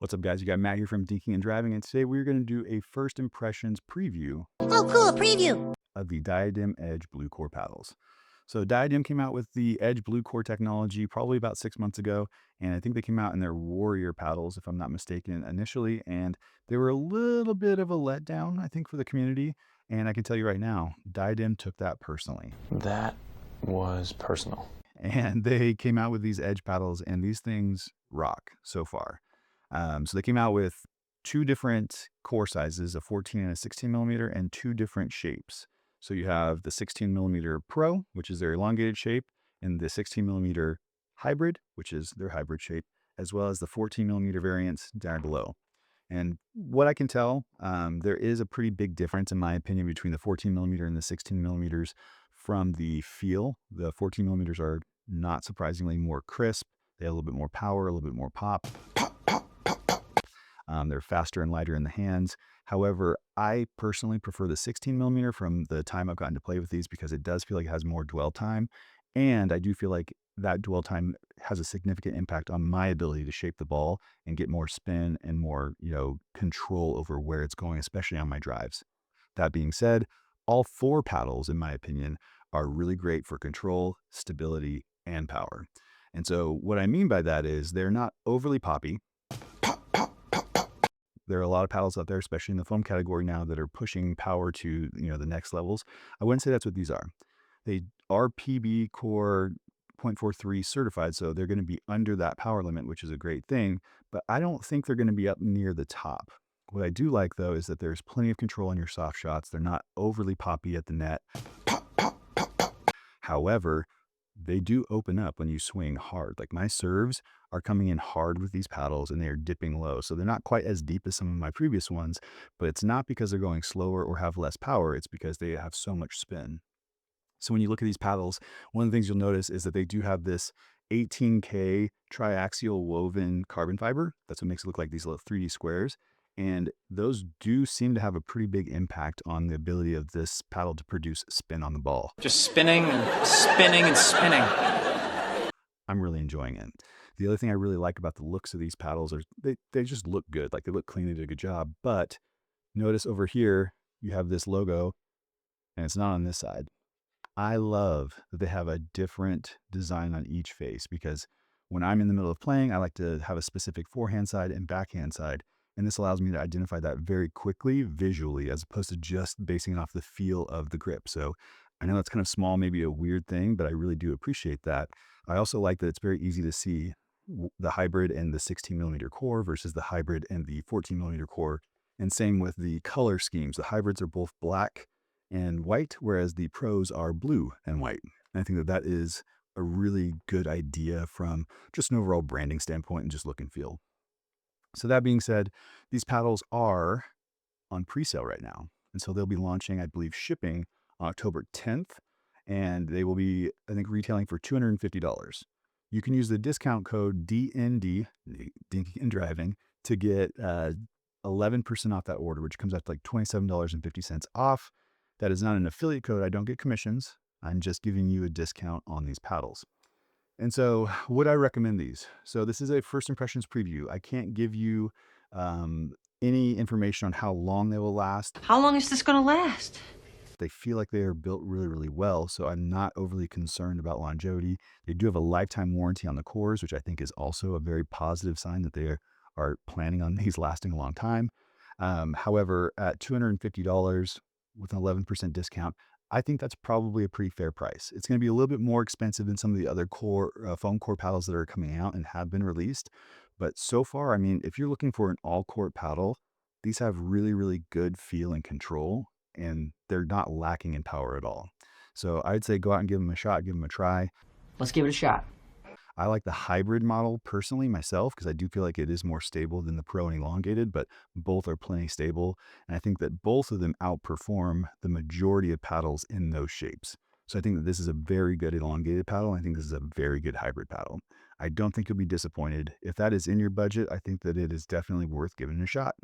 What's up, guys? You got Matt here from Dinking and Driving, and today we're going to do a first impressions preview Oh, cool, a preview. of the Diadem Edge BlueCore paddles. So Diadem came out with the Edge BlueCore technology probably about 6 months ago, and I think they came out in their Warrior paddles, if I'm not mistaken, initially, and they were a little bit of a letdown, I think, for the community. And I can tell you right now, Diadem took that personally. That was personal. And they came out with these Edge paddles, and these things rock so far. So they came out with two different core sizes, a 14 and a 16 millimeter, and two different shapes. So you have the 16 millimeter Pro, which is their elongated shape, and the 16 millimeter Hybrid, which is their hybrid shape, as well as the 14 millimeter variants down below. And what I can tell, there is a pretty big difference, in my opinion, between the 14 millimeter and the 16 millimeters from the feel. The 14 millimeters are not surprisingly more crisp. They have a little bit more power, a little bit more pop. They're faster and lighter in the hands. However, I personally prefer the 16 millimeter from the time I've gotten to play with these because it does feel like it has more dwell time. And I do feel like that dwell time has a significant impact on my ability to shape the ball and get more spin and more, control over where it's going, especially on my drives. That being said, all four paddles, in my opinion, are really great for control, stability, and power. And so what I mean by that is they're not overly poppy. There are a lot of paddles out there, especially in the foam category now, that are pushing power to, the next levels. I wouldn't say that's what these are. They are PB Core 0.43 certified, so they're going to be under that power limit, which is a great thing, but I don't think they're going to be up near the top. What I do like, though, is that there's plenty of control on your soft shots. They're not overly poppy at the net. However, they do open up when you swing hard. Like my serves are coming in hard with these paddles and they are dipping low. So they're not quite as deep as some of my previous ones, but it's not because they're going slower or have less power. It's because they have so much spin. So when you look at these paddles, one of the things you'll notice is that they do have this 18K triaxial woven carbon fiber. That's what makes it look like these little 3D squares. And those do seem to have a pretty big impact on the ability of this paddle to produce spin on the ball. Just spinning and spinning and spinning. I'm really enjoying it. The other thing I really like about the looks of these paddles are they just look good. Like they look clean, they did a good job. But notice over here, you have this logo and it's not on this side. I love that they have a different design on each face because when I'm in the middle of playing, I like to have a specific forehand side and backhand side. And this allows me to identify that very quickly visually as opposed to just basing it off the feel of the grip. So I know that's kind of small, maybe a weird thing, but I really do appreciate that. I also like that it's very easy to see the hybrid and the 16 millimeter core versus the hybrid and the 14 millimeter core. And same with the color schemes. The hybrids are both black and white, whereas the pros are blue and white. And I think that that is a really good idea from just an overall branding standpoint and just look and feel. So that being said, these paddles are on pre-sale right now. And so they'll be launching, I believe, shipping on October 10th. And they will be, I think, retailing for $250. You can use the discount code DND, Dinking and Driving, to get 11% off that order, which comes out to like $27.50 off. That is not an affiliate code. I don't get commissions. I'm just giving you a discount on these paddles. And so would I recommend these? So this is a first impressions preview. I can't give you any information on how long they will last. How long is this going to last? They feel like they are built really, really well, so I'm not overly concerned about longevity. They do have a lifetime warranty on the cores, which I think is also a very positive sign that they are planning on these lasting a long time. However, at $250 with an 11% discount, I think that's probably a pretty fair price. It's going to be a little bit more expensive than some of the other core foam core paddles that are coming out and have been released. But so far, I mean, if you're looking for an all-court paddle, these have really, really good feel and control, and they're not lacking in power at all. So I'd say go out and give them a shot, give them a try. Let's give it a shot. I like the hybrid model personally myself because I do feel like it is more stable than the Pro and elongated, but both are plenty stable. And I think that both of them outperform the majority of paddles in those shapes. So I think that this is a very good elongated paddle. I think this is a very good hybrid paddle. I don't think you'll be disappointed. If that is in your budget, I think that it is definitely worth giving it a shot.